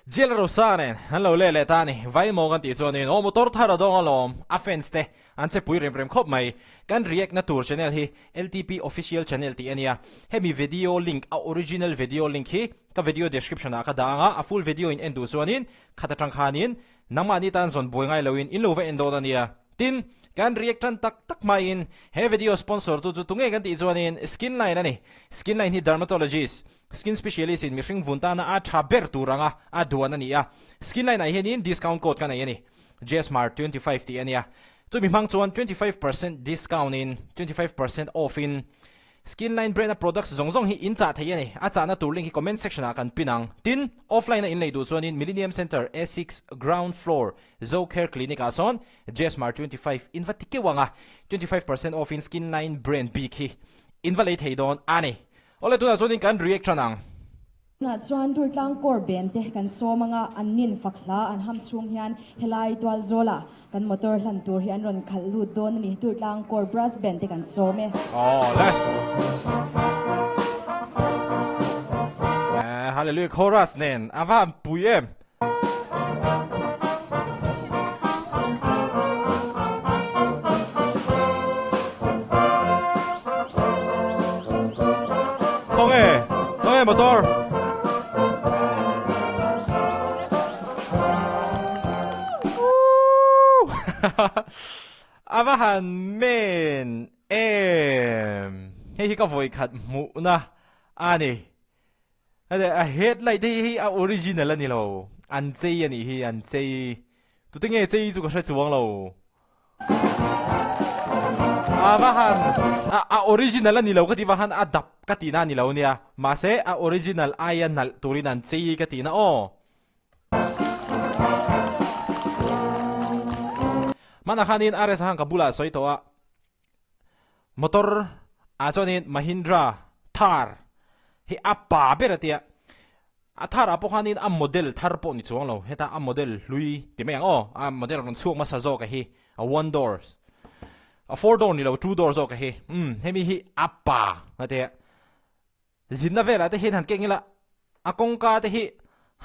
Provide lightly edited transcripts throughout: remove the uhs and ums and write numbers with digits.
Lalrosanga hello le tani vai mo kan ti chuanin o motor thara dong alom offense te an che pui rem khop mai kan react na tour channel hi LTP official channel ti ania hemi video link a original video link hi ka video description a ka danga a full video in endu chuanin khata tang khanin namani tan zon boi ngai loin in lova endo ania tin kan reaction tak mai in he video sponsor tu tunge kan ti chuanin skin line ani skin line hi dermatologist skin specialist in mishing vuntana a thaber turanga a duan ania skin line ai henin discount code kan ai ani Jaz Hmar 25 ti ania tu mi mang chuan 25% discount in 25% off in skin line brand products zongzong hi in cha thei ani a cha na tur link hi comment section a kan pinang tin offline na in leidu chuan in Millennium Center A6 ground floor Zo Care Clinic a son Jaz Hmar 25 invatike wanga 25% off in skin line brand big hi invalid hei don ani ole tu na chuan in kan reaction ang na chuan tur tlang kor ben te kan so manga an nin fakla an ham chung hian helai twal zola kan motor hlan tur hian ron khal lu don ni tur tlang kor brass ben te kan so me le hallelujah chorus nen avam puyem Konge motor Avahan men Hey ka voi khat mu na ani ade a headlight hi a original ani lo an chei ani hi an chei tu tinge chei chu ka hre chuang lo Avahan a original ani lo ka ti wahan adap ka ti na ni lo nia ma se a original ayan nal turin an chei ka ti na o mana khanin ares hang kabula soi towa motor asonin Mahindra Thar hi apa beratia a Thar apo khanin a model Thar po ni chuang lo heta a model lui ti meng o a model ron chuak ma sa zo ka hi a one doors a four door ni lo two doors zo ka hi hemi hi apa ate zinna vela te hin han kengila a kongka te hi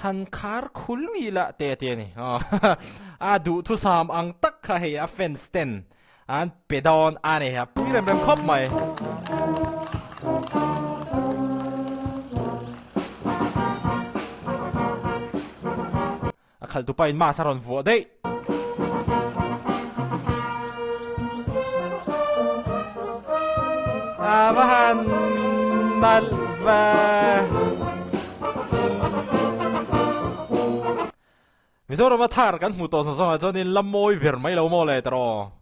han khar khulwi la te ni a du thu sam ang tak kha he a fence ten an pedon ane ha purem rem khop mai a khal tu pain ma saron vo dei a vahan nal va Misoro ma Thar kan mu to so so cho nên lamoi ver mai lo mo le tro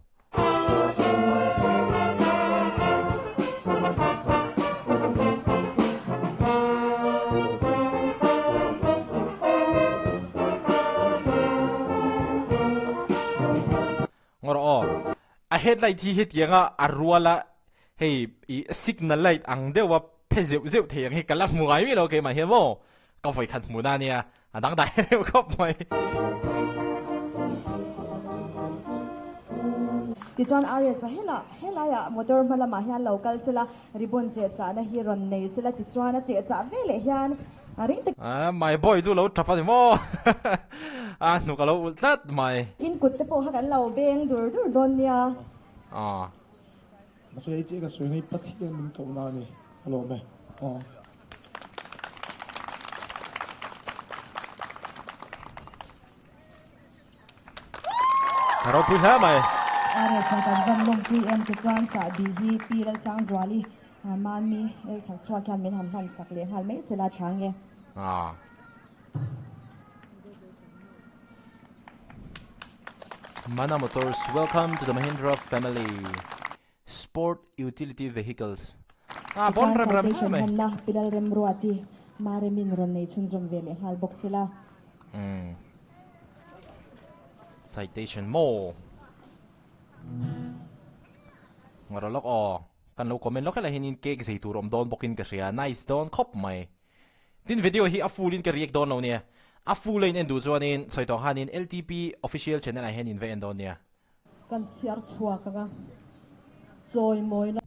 ngor o a headlight hi hit yanga arwala hey signal light ang dewa phezeu zeu theng hi kala mu ai mi lo ke ma he mo ka foi khat mu na nia đang đại đều khóc mày ti chuan aria sa hela ya motor mala ma hian local sila ribon che cha na hi ron nei sila ti chuan a che cha vele hian ring te my boy chu lo thapa ni mo nu ka lo tat mai in kut te po ha kan lo beng dur don nia ma so ei che ka soi nei pathi min to na ni alo me Haro pui ha mai aria sa kan van long PM ti chuan cha bi hi pi ral sang zwali man mi el chak chua kyan min han han sak le hal mai sila change Mana Motors, welcome to the Mahindra family. Sport utility vehicles. Bon ram mai. Na pidal rem ruati mare min ron nei chun jom vele hal box sila Citation more. Ngarolok kan lo comment lo kala hinin cake sei turom don bokin ka siya nice don khop mai. Tin video hi a full in ka react don lo nia. A full in endu chuanin soito hanin LTP official channel a henin ve endon nia. Kan siar chua ka joy moi na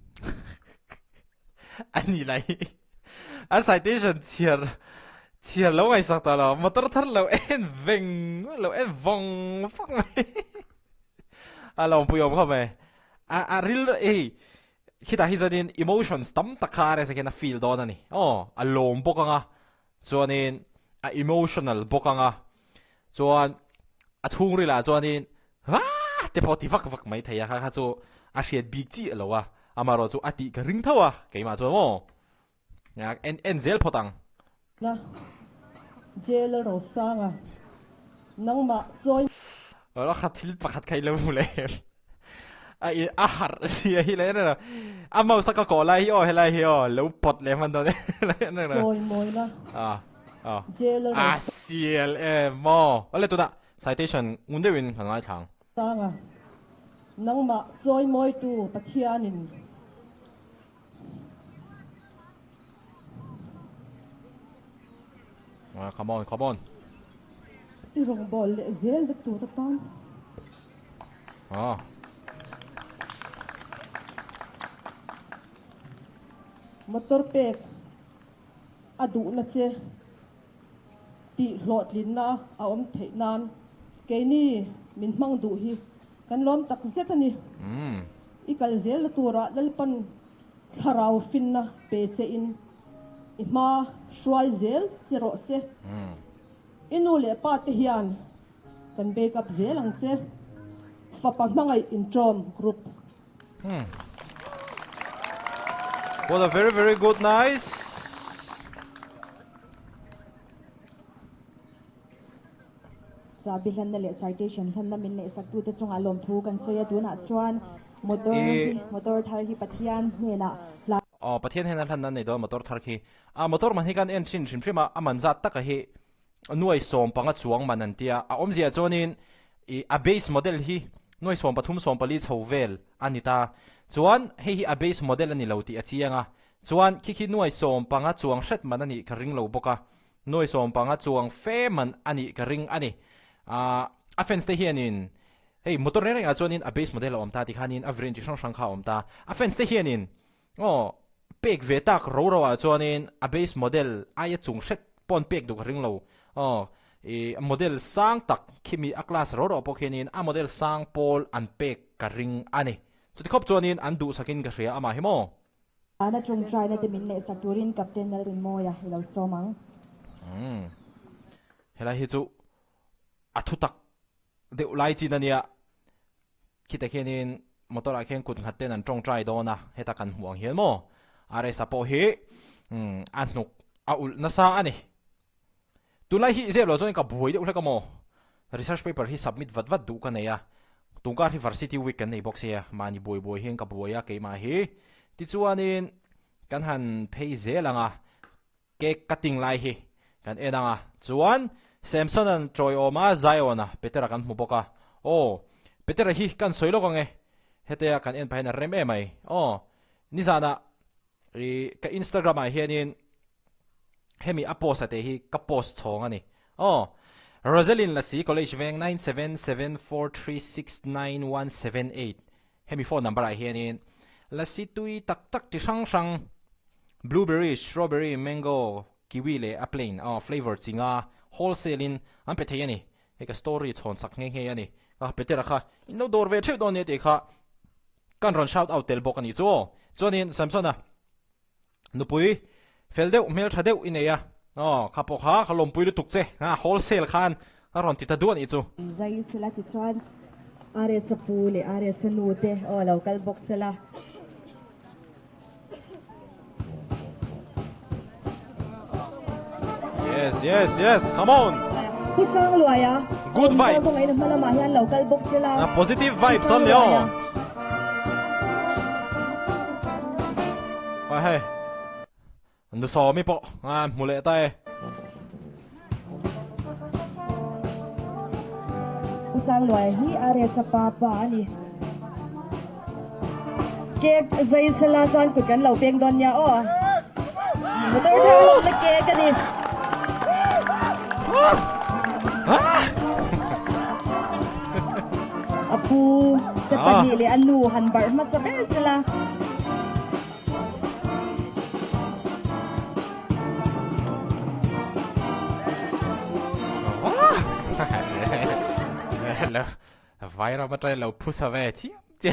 Ani lai. A citation chiar chia lâu ngày sắc ta lo motor thar lâu en veng lâu en vong fuck mày lòng puyom không mày real khi ta hi zanin emotions tam takare sa kena feel do na ni alom bokanga chuanin emotional bokanga chuan thung ri la chuanin te poti vak mai theya kha chu hriat big chi alowa amaro chu ati ka ring thawa keima chu mo yak en zel photang na Lalrosanga nangma zoi ora khathil pakhat khai lo le ai ahar sia hi le na amau saka ko lai hi helai hi lo pot le man do ne na moi na CLM ole tu da citation unde win ngai thang sanga nangma zoi moi tu pathianin come on irong bol le zel de tu ta tan motor pek adu na che ti hlot lin na a om thei nan ke ni min mang du hi kan lom tak zet ani ikal zel tura dal pan tharau fin na pe che in ima shwai zel zero se inu le pa te hian kan backup zel ang che fa pa mangai introm group was a very good nice sabi han na le citation han na min le sak tu te chunga lom thu kan soya tu na chuan motor thar hi pathian hena pathian hena than nan nei do motor thar khi motor man hi kan en chin prima aman zat tak hi nuai som panga chuang manan tia om zia chonin a base model hi nuai som pathum som pali chhovel anita chuan hi a base model ani lo ti achianga chuan khi nuai som panga chuang hret manani ka ring lo boka nuai som panga chuang fe man ani ka ring ani offense te hianin hey motor reng a chuanin a base model om ta ti khanin a vren chi sang kha om ta offense te hianin pek ve tak ro a chuanin a base model aya chung hret pon pek du ka ring lo model sang tak kimi a class ro pokhenin a model sang pol an pek ka ring ani chuti khop chuanin an du sakin ka hria ama himo ana chung try na te min le sakturin captain na rin moya lo somang hela hi chu athutak de ulai chi nania kita khenin motor a khen kun khatten an tong try do na heta kan huang hian mo are sapo hi hnuk a ul na sa ani tunai hi zeb lo join ka buai de ulaka mo research paper hi submit vat du ka neya tungka university week kan nei box ya mani boy hen ka buaya ke ma hi ti chuanin kan han phei zelanga cake cutting lai hi kan enanga chuan Samson and Troy oma Ziona Peter kan muboka Peter hi kan soilo kange hetea kan en paina rem mai nizana ka Instagram ai hianin hemi apost ate hi ka post chong ani Rosalind Lasi College Veng 9774369178 hemi phone number ai hianin Lasi tui tak ti sang blueberry strawberry mango kiwi le a plain flavor chinga wholesale in an pe thei ani eka story chon sak nge ani petera kha inno dor ve theu don ne te kha kan ron shout out tel bok ani chonin Samsona nupui feldeu mel thadeu ineya khapo kha khalom pui lu tukche wholesale khan ron ti ta duan i chu zai sila ti chuan are sapule are sanute local box la yes come on kusang luaya good vibes ko ngayon malamahan local box sila positive vibes on yo hey nu so mi po mule tai kusang luaya hi are sa papa ani kek zai sila chuan ku kan lo peng don nya motor thang le ke kani apu te panili anu han bar ma sa ber sila là viral mà trai lâu push về chứ thì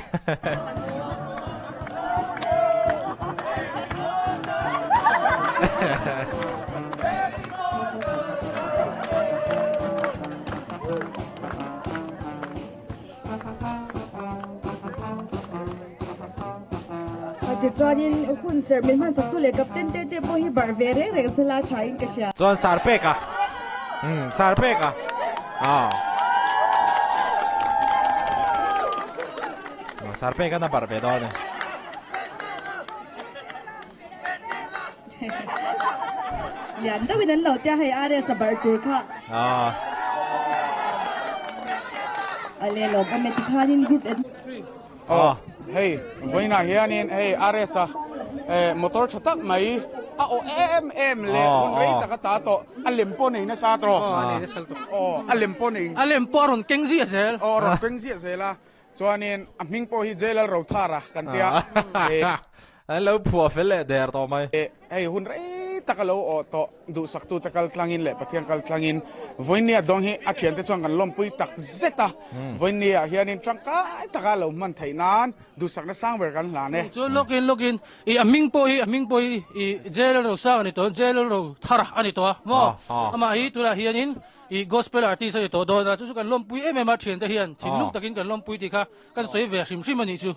cho nên hun ser mình mà sắp tu lệ gặp tên tên bôi hi bar về đấy rồi sẽ la trái cái gì John Sarpeka Sarpeka Sarpeka na bar về đó này yan đó mình lâu tia hay are sa bar tour kha ale lo ka met khanin good hey voi na hianin hey aresa motor chatak mai a o em le on rei ta ka ta to alempo nei na sa tro alempo nei alempo ron kengzi asel ron kengzi asela chuanin amhing po hi jelal ro thara kan tia lo phua fele der to mai hey hun rei ta ka lo o to du sak tu ta kal tlangin le pathian kal tlangin voinia dong hi a thian te chuang kan lom pui tak zeta voinia hianin changka ta ka lo man thainan du sak na sang ber kan la ne so login i aming po i jelal ro sang ani to jelal ro thara ani to mo ama hi tura hianin i gospel artist ani to do na chu kan lom pui em ma thian te hian thinluk takin kan lom pui ti kha kan soi ve sim ani chu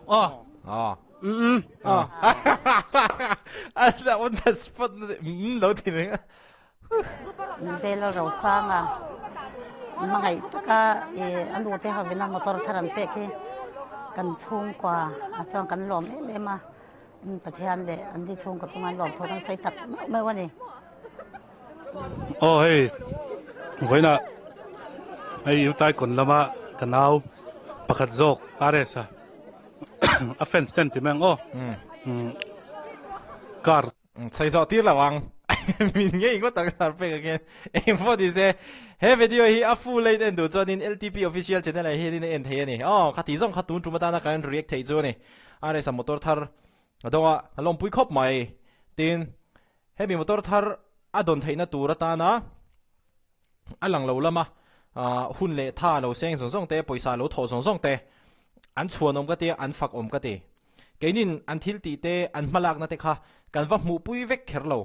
That one the spot lo tin Lalrosanga mga taka anu te havina motor tharan pe ke kan chung kwa achang kan lom ema pathian le andi chung ka chungan lom thokan sai tak mai wani hey voina ai utai kon lama kanau pakhat jok aresa offense ten ti mang car sai zo tir lawang min nge ko tak sar pe again em for this he video hi a full late and do chonin LTP official channel hi ni en the ni khati zong khatun tumata na kan react thei chu ni are sa motor thar adonga alom pui khop mai tin he bi motor thar adon theina tura ta na alang lo lama hun le tha lo seng song song te poisa lo tho song song te an chuan om ka te an fak om ka te keinin an thil ti te an malak na te kha kan va mu pui vek kherlo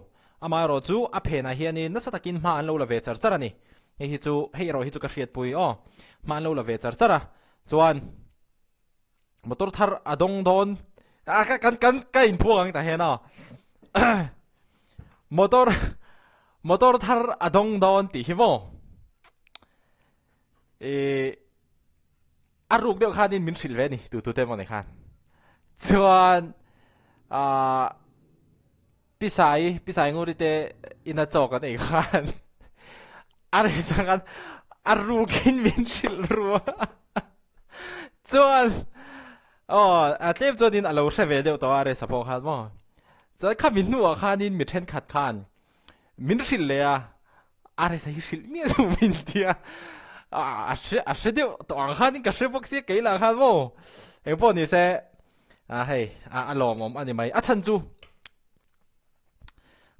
ama ro chu a phena hianin na satakin ma an lo la ve char charani hi chu hei ro hi chu ka hriat pui ma an lo la ve char chara chuan motor thar adong don kan in phuang ta hena motor thar adong don ti hi mo aruk deuh khanin min hrilve ni tu te mo ne khan chuan pisai nguri te ina chok an ei khan ari sangan arukin min hril ru chuan atep chodin alo hreve deuh to are sapo khan mo chuan khamin nu khanin mi then khat khan min hril le are sai hril mi zu min tia a deuh to ang khanin ka hrebok si keila khan mo engpo ni se hey alom om ani mai a chan chu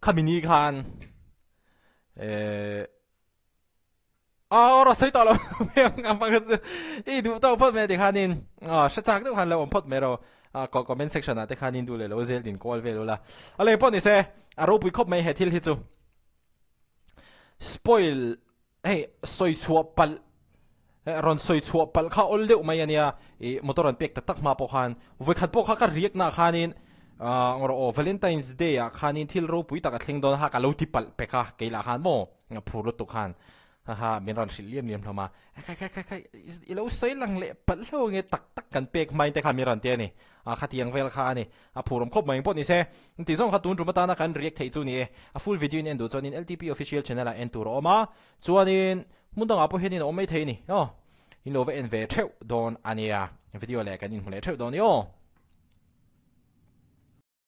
khamini khan ro sai to lo ngam pa chu I du to phot me de khanin sha chak de khan lo om phot me ro ko comment section na te khanin du le lo zel din call ve lo la ale po ni se aro pui khop mai he thil hi chu spoil hey soi chuo pal ron soi chuo pal kha ol deuh mai ania motoran pek tak ma po khan voi khat po kha ka riak na khanin Valentine's Day khanin thil ro pui taka thleng don ha ka lo ti pal peka keila khan mo nga phurut tu khan ha min ron shiliam liam hlama kai ilo sei lang le pal lo nge tak kan pek mai te kha mi ran te ni khatiang vel kha ni phurom khop mai po ni se ti zong khatun rumata na kan react thei chu ni a full video in endu chonin LTP official channel a en tur oma chuanin mundang apo henin omai thei ni in love en ve theu don ania video le kan in hule theu don yo